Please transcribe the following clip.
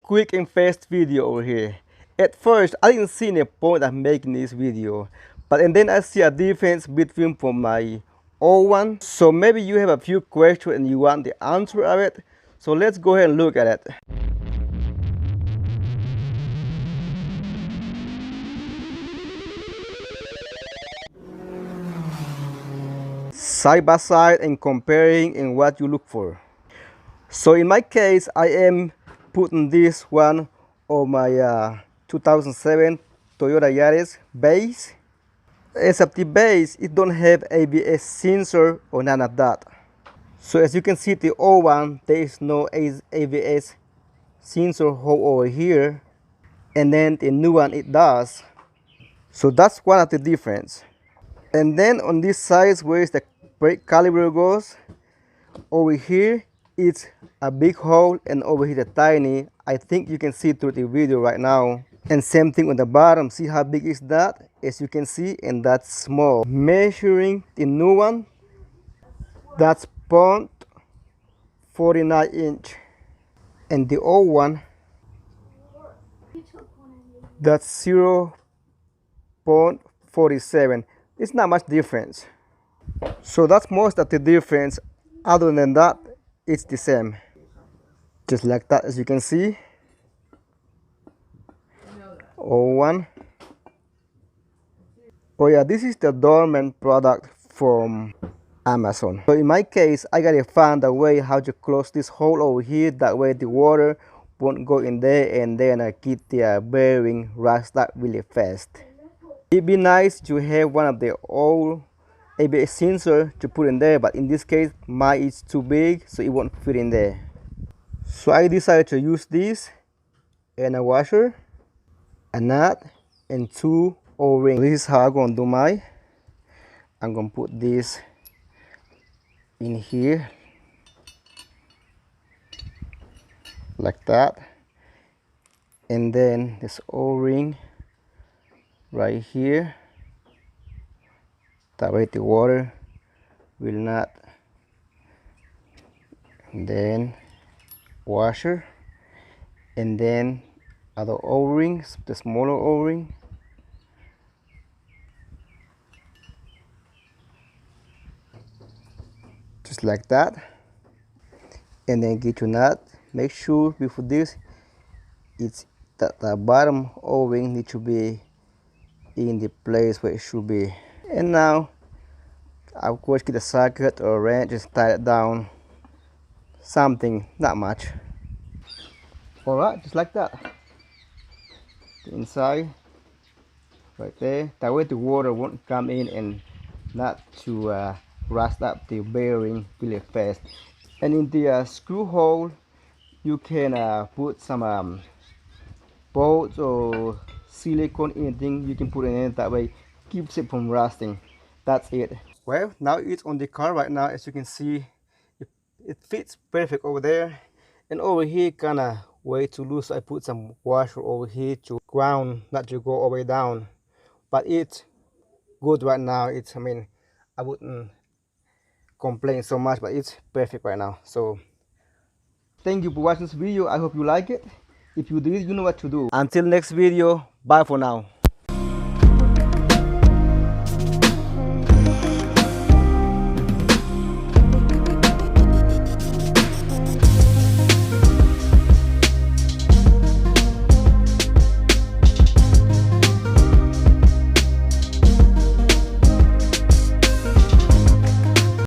quick and fast video over here. At first, I didn't see any point of making this video, but and then I see a difference between from my old one. So maybe you have a few questions and you want the answer of it. So let's go ahead and look at it. Side by side and comparing in what you look for. So in my case, I am putting this one on my 2007 Toyota Yaris base. Except the base, it don't have ABS sensor or none of that. So as you can see, the old one, there is no ABS sensor hole over here, and then the new one it does. So that's one of the difference. And then on this side where the brake caliper goes, over here it's a big hole and over here the tiny. I think you can see through the video right now. And same thing on the bottom. See how big is that? As you can see, and that's small. Measuring the new one, that's 0.49 inch, and the old one, that's 0.47. It's not much difference. So that's most of the difference. Other than that, it's the same. Just like that, as you can see. Old one. Oh yeah, this is the Dorman product from Amazon. So in my case, I gotta find a way how to close this hole over here. That way the water won't go in there and then keep the bearing rust up really fast. It'd be nice to have one of the old ABS sensor to put in there, but in this case, mine is too big, so it won't fit in there. So I decided to use this and a washer, a nut, and 2 O-rings. This is how I'm gonna do mine. I'm gonna put this in here like that, and then this O-ring right here. That way the water will not. And then washer, and then other O-rings, the smaller O-ring. Just like that. And then get your nut. Make sure before this, it's that the bottom O-ring needs to be in the place where it should be. And now, of course, get a socket or a wrench, just tie it down. Something, not much. Alright, just like that. The inside, right there. That way the water won't come in and not to rust up the bearing really fast. And in the screw hole, you can put some bolts or silicone, anything you can put in it. That way keeps it from rusting. That's it. Well, now it's on the car right now. As you can see, it fits perfect over there, and over here kind of way too loose, so I put some washer over here to ground, not to go all the way down. But it's good right now. It's, I mean, I wouldn't complain so much, but it's perfect right now. So thank you for watching this video. I hope you like it. If you did, you know what to do. Until next video, bye for now.